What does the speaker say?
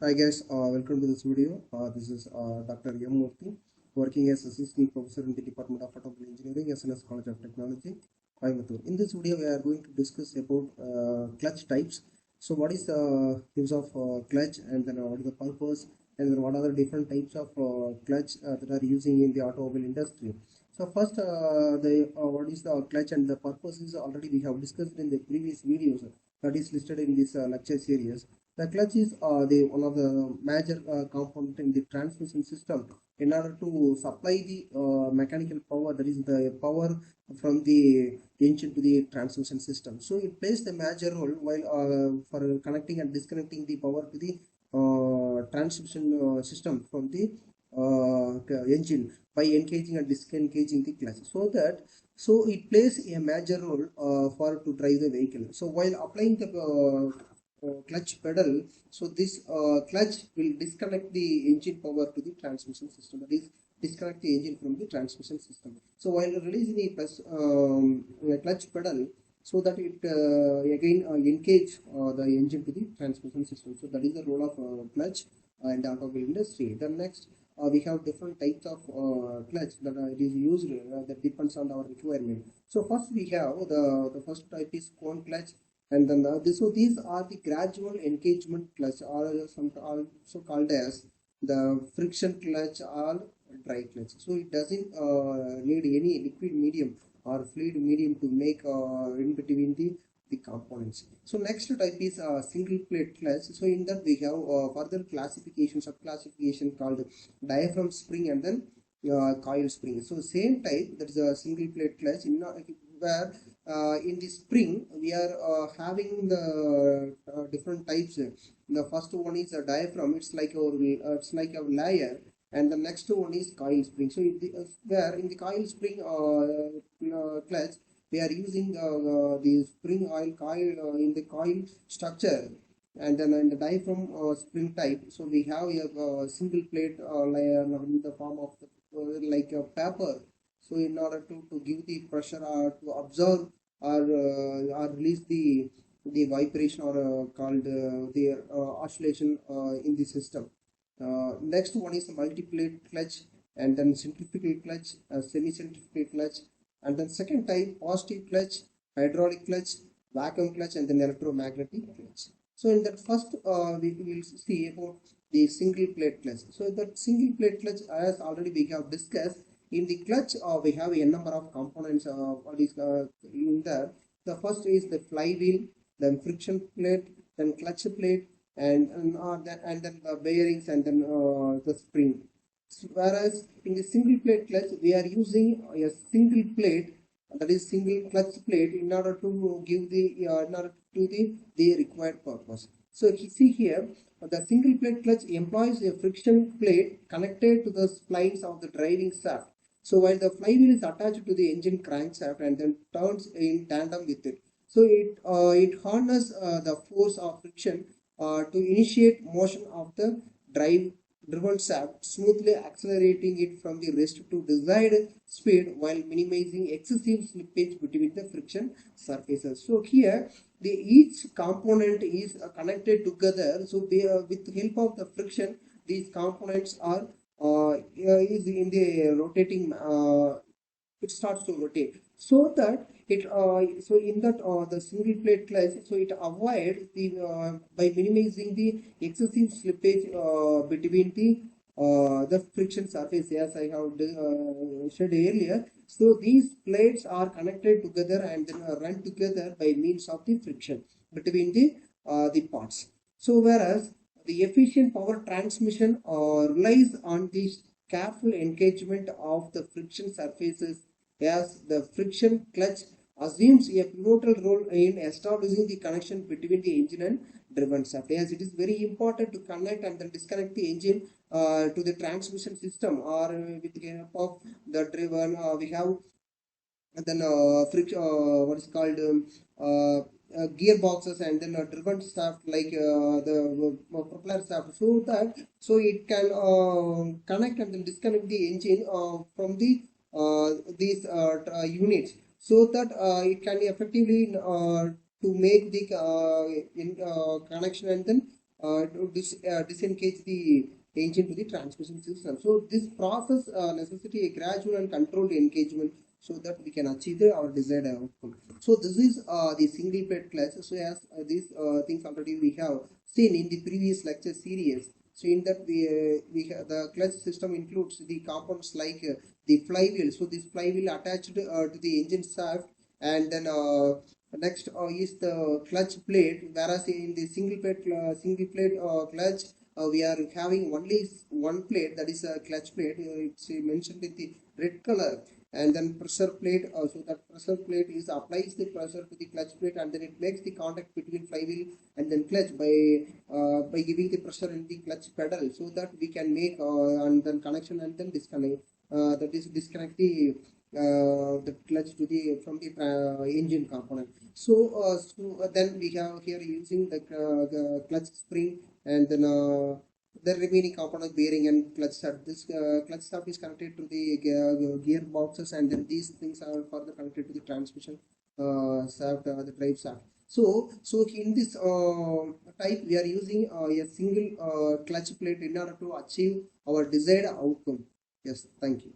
Hi guys, welcome to this video. This is Dr.M.MOORTHI, working as Assistant Professor in the Department of Automobile Engineering, SNS College of Technology, Coimbatore. In this video, we are going to discuss about clutch types. So, what is the use of clutch, and then what is the purpose, and then what are the different types of clutch that are using in the automobile industry. So, first, what is the clutch and the purpose is already we have discussed in the previous videos that is listed in this lecture series. The clutch is one of the major component in the transmission system in order to supply the mechanical power, that is the power from the engine to the transmission system. So it plays the major role while for connecting and disconnecting the power to the transmission system from the engine by engaging and disengaging the clutch. So it plays a major role for to drive the vehicle. So while applying the clutch pedal, so this clutch will disconnect the engine power to the transmission system, that is disconnect the engine from the transmission system. So while releasing the clutch pedal, so that it again engage the engine to the transmission system. So that is the role of clutch in the automobile industry. Then next, we have different types of clutch that it is used that depends on our requirement. So first we have the first type is cone clutch, and then so these are the gradual engagement clutch, or also called as the friction clutch or dry clutch. So it doesn't need any liquid medium or fluid medium to make in between the components. So next type is single plate clutch. So in that we have further sub-classification called diaphragm spring and then coil spring. So same type, that is a single plate clutch, where in the spring we are having the different types. The first one is a diaphragm. It's like a layer, and the next one is coil spring. So where in the coil spring clutch, we are using the spring oil coil in the coil structure, and then in the diaphragm spring type, so we have a single plate layer in the form of like a paper. So in order to give the pressure or to absorb or release the vibration, or called the oscillation in the system. Next one is the multi-plate clutch, and then centrifugal clutch, semi-centrifugal clutch, and then second type positive clutch, hydraulic clutch, vacuum clutch, and then electromagnetic clutch. So in that first we will see about the single plate clutch. So that single plate clutch, as already we have discussed, in the clutch we have a number of components in there. The first is the flywheel, then friction plate, then clutch plate, and then the bearings, and then the spring. Whereas in the single plate clutch, we are using a single plate, that is single clutch plate, in order to give the in order to the required purpose. So you see here, the single plate clutch employs a friction plate connected to the splines of the driving shaft. So while the flywheel is attached to the engine crankshaft and then turns in tandem with it. So it harnesses the force of friction to initiate motion of the driven shaft, smoothly accelerating it from the rest to desired speed while minimizing excessive slippage between the friction surfaces. So here each component is connected together. So with the help of the friction, these components are is in the rotating, it starts to rotate, so that it so in that the single plate clutch, so it avoids the by minimizing the excessive slippage between the friction surface, as I have said earlier. So these plates are connected together and then run together by means of the friction between the parts. So whereas the efficient power transmission relies on the careful engagement of the friction surfaces, as the friction clutch assumes a pivotal role in establishing the connection between the engine and driven shaft, as it is very important to connect and then disconnect the engine to the transmission system, or with the help of the driven we have, and then what is called gearboxes, and then driven shaft like the propeller shaft, so it can connect and then disconnect the engine from these units, so that it can effectively to make the connection, and then disengage the engine to the transmission system. So this process necessitates a gradual and controlled engagement so that we can achieve our desired outcome. So this is the single plate clutch. So as these things already we have seen in the previous lecture series. So in that we have the clutch system includes the components like the flywheel. So this flywheel attached to the engine shaft, and then next is the clutch plate. Whereas in the single plate clutch, we are having only one plate, that is a clutch plate. It's mentioned in the red color. And then pressure plate. So that pressure plate is applies the pressure to the clutch plate, and then it makes the contact between flywheel and then clutch by giving the pressure in the clutch pedal, so that we can make and then connection and then disconnect. That is disconnect the clutch to the from the engine component. So then we have here using the clutch spring, and then the remaining component bearing and clutch shaft. This clutch shaft is connected to the gear boxes, and then these things are further connected to the transmission shaft, the drive shaft. So in this type, we are using a single clutch plate in order to achieve our desired outcome. Yes, thank you.